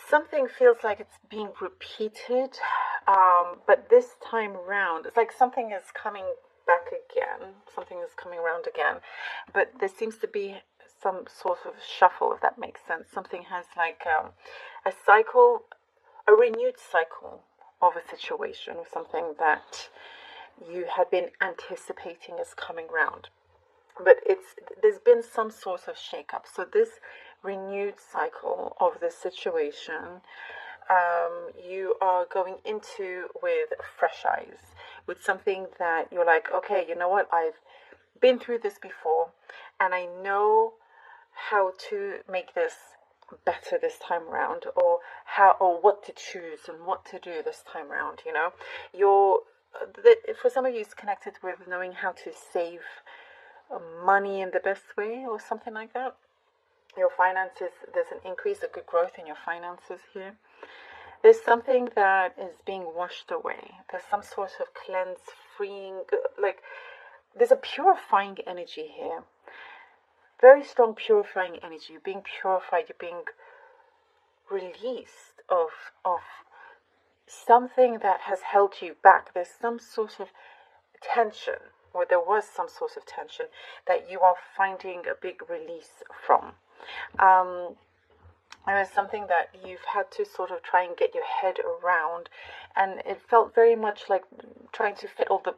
something feels like it's being repeated, but this time round, it's like something is coming back again. Something is coming around again, but there seems to be some sort of shuffle, if that makes sense. Something has like a cycle, a renewed cycle of a situation, or something that you had been anticipating is coming round. But there's been some sort of shake-up. So this renewed cycle of this situation, you are going into with fresh eyes, with something that you're like, okay, you know what, I've been through this before, and I know how to make this better this time around, or what to choose and what to do this time around. For some of you, it's connected with knowing how to save money in the best way, or something like that. Your finances, there's an increase, a good growth in your finances here. There's something that is being washed away. There's some sort of cleanse, freeing, like there's a purifying energy here. Very strong purifying energy. You're being purified, you're being released of something that has held you back. There's some sort of tension, or there was some sort of tension that you are finding a big release from. There is something that you've had to sort of try and get your head around, and it felt very much like trying to fit all the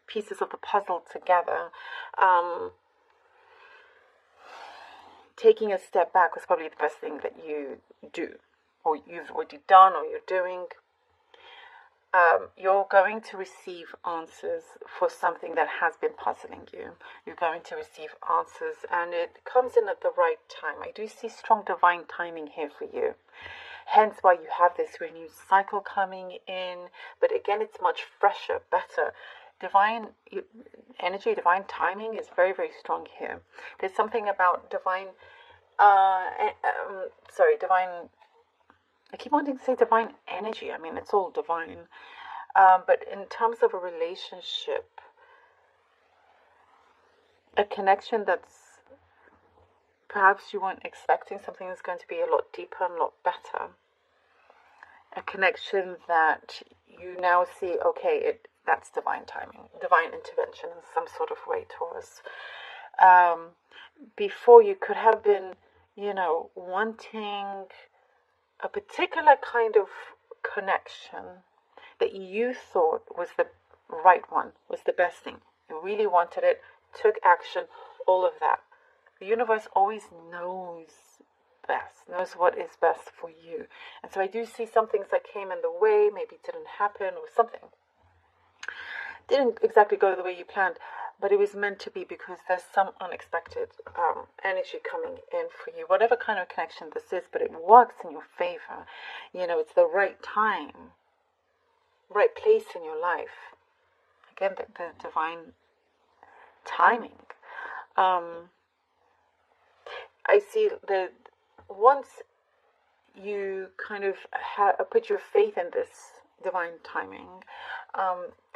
pieces of the puzzle together. Taking a step back was probably the best thing that you do, or you've already done, or you're doing. You're going to receive answers for something that has been puzzling you. You're going to receive answers, and it comes in at the right time. I do see strong divine timing here for you. Hence why you have this renewed cycle coming in. But again, it's much fresher, better. Divine energy, divine timing is very, very strong here. There's something about divine, divine, I keep wanting to say divine energy. I mean, it's all divine. But in terms of a relationship, a connection that's perhaps you weren't expecting, something that's going to be a lot deeper and a lot better. A connection that you now see, okay, that's divine timing, divine intervention in some sort of way, Taurus. Before you could have been, wanting a particular kind of connection that you thought was the right one, was the best thing. You really wanted it, took action, all of that. The universe always knows best, knows what is best for you. And so I do see some things that came in the way, maybe it didn't happen, or something didn't exactly go the way you planned, but it was meant to be, because there's some unexpected energy coming in for you, whatever kind of connection this is, but it works in your favor. It's the right time, right place in your life. Again, the divine timing. I see that once you kind of put your faith in this divine timing,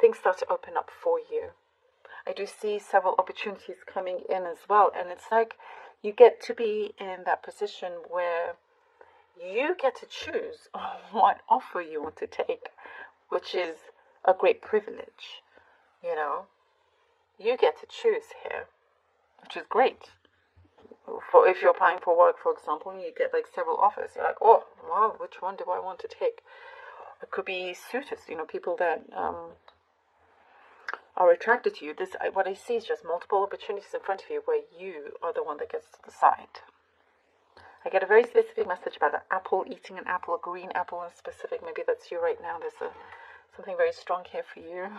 things start to open up for you. I do see several opportunities coming in as well, and it's like you get to be in that position where you get to choose what offer you want to take, which is a great privilege. You get to choose here, which is great. For if you're applying for work, for example, and you get like several offers, you're like, oh wow, which one do I want to take? It could be suitors, people that are attracted to you. What I see is just multiple opportunities in front of you where you are the one that gets to decide. I get a very specific message about an apple, eating an apple, a green apple in specific. Maybe that's you right now. There's something very strong here for you.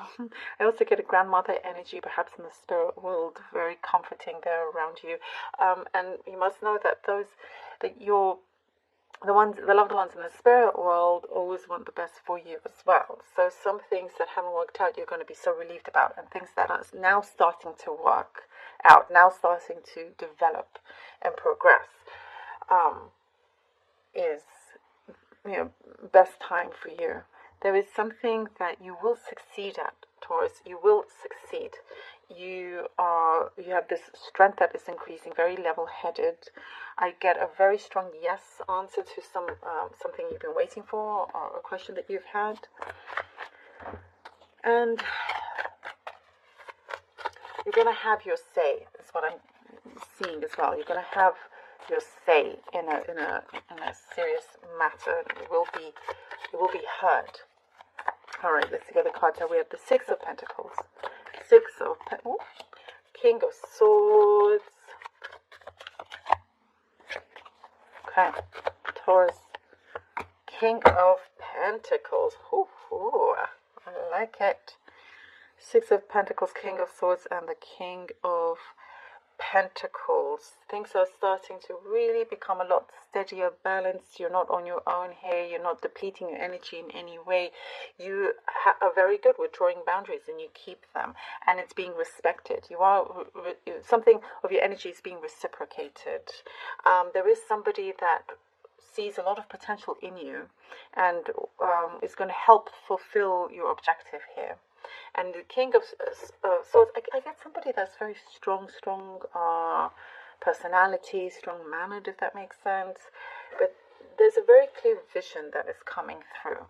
I also get a grandmother energy, perhaps in the spirit world, very comforting there around you. And you must know that the loved ones in the spirit world always want the best for you as well. So some things that haven't worked out, you're going to be so relieved about, and things that are now starting to work out, now starting to develop and progress, is best time for you. There is something that you will succeed at, Taurus. You will succeed succeed. You have this strength that is increasing, very level-headed. I get a very strong yes answer to something you've been waiting for, or a question that you've had. And you're going to have your say, is what I'm seeing as well. You're going to have your say in a serious matter. It will be heard. All right, let's see what the cards are. We have the Six of Pentacles, King of Swords. Okay, Taurus, King of Pentacles. Ooh, I like it. Six of Pentacles, King of Swords, and the King of Pentacles. Things are starting to really become a lot steadier, balanced. You're not on your own here. You're not depleting your energy in any way. You are very good with drawing boundaries, and you keep them, and it's being respected. Something of your energy is being reciprocated. There is somebody that sees a lot of potential in you, and is going to help fulfill your objective here. And the King of Swords, I get somebody that's very strong personality, strong mannered, if that makes sense. But there's a very clear vision that is coming through.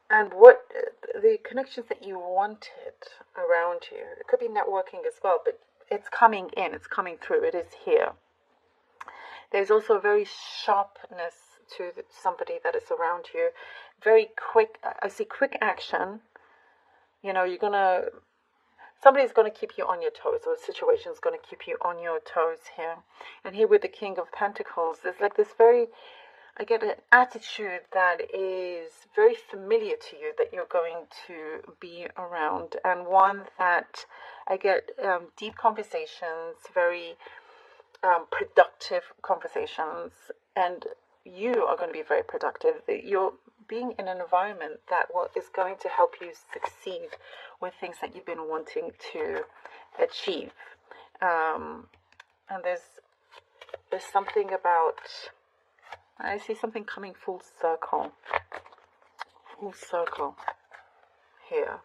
And what the connections that you wanted around you, it could be networking as well, but it's coming in, it's coming through, it is here. There's also a very sharpness to somebody that is around you. Very quick, I see quick action. You know, somebody's going to keep you on your toes, or a situation's going to keep you on your toes here. And here with the King of Pentacles, there's like this I get an attitude that is very familiar to you, that you're going to be around. And one that I get deep conversations, very productive conversations, and you are going to be very productive. You're being in an environment that is going to help you succeed with things that you've been wanting to achieve. And there's something about, I see something coming full circle here.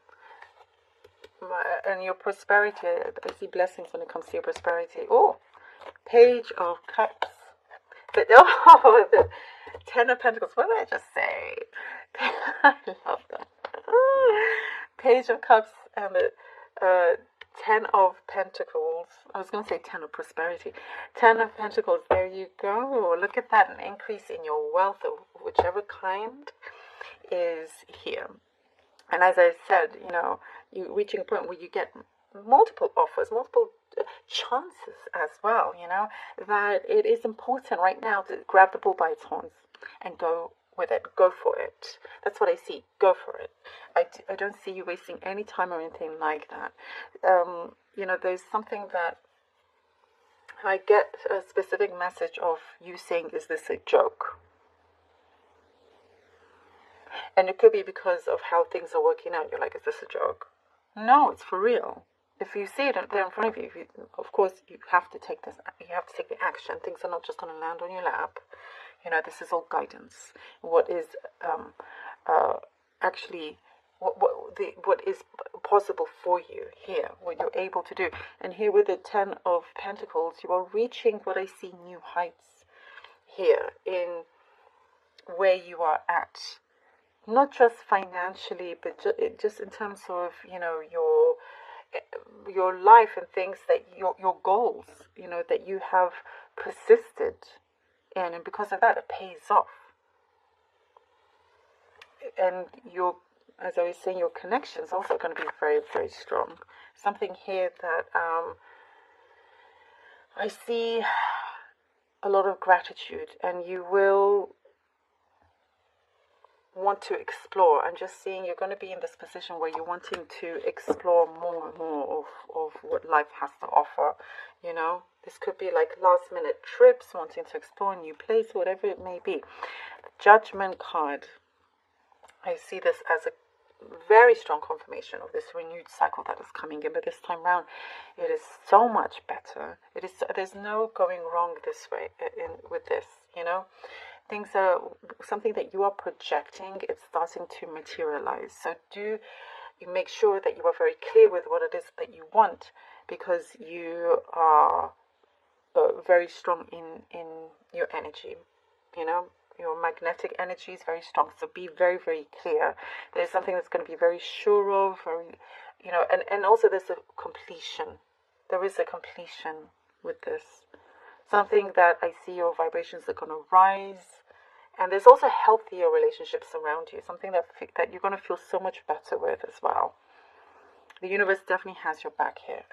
And your prosperity, I see blessings when it comes to your prosperity. Oh, Page of Cups. But the Ten of Pentacles. What did I just say? I love that. Page of Cups and the Ten of Pentacles. I was going to say Ten of Prosperity. Ten of Pentacles. There you go. Look at that. An increase in your wealth of whichever kind is here. And as I said, you're reaching a point where you get multiple offers, multiple chances as well, that it is important right now to grab the bull by its horns and go with it, go for it. That's what I see. Go for it. I don't see you wasting any time or anything like that. There's something that I get a specific message of you saying, is this a joke? And it could be because of how things are working out. You're like, is this a joke? No, it's for real. If you see it there in front of you, of course, you have to take this. You have to take the action. Things are not just going to land on your lap. This is all guidance. What is actually what is possible for you here, what you're able to do. And here with the Ten of Pentacles, you are reaching what I see new heights here in where you are at. Not just financially, but just in terms of, your life and things that your goals, that you have persisted in, and because of that, it pays off. And as I was saying, your connection is also going to be very, very strong. Something here that I see a lot of gratitude, and you will want to explore. I'm just seeing you're going to be in this position where you're wanting to explore more and more of what life has to offer. This could be like last minute trips, wanting to explore a new place, whatever it may be. The Judgment card, I see this as a very strong confirmation of this renewed cycle that is coming in, but this time round it is so much better. There's no going wrong this way with this. Things are something that you are projecting. It's starting to materialize. So you make sure that you are very clear with what it is that you want, because you are very strong in your energy, you know. Your magnetic energy is very strong, so be very, very clear. There's something that's going to be very sure of, very, you know, and also there's a completion. There is a completion with this. Something that I see your vibrations are going to rise, and there's also healthier relationships around you. Something that you're going to feel so much better with as well. The universe definitely has your back here.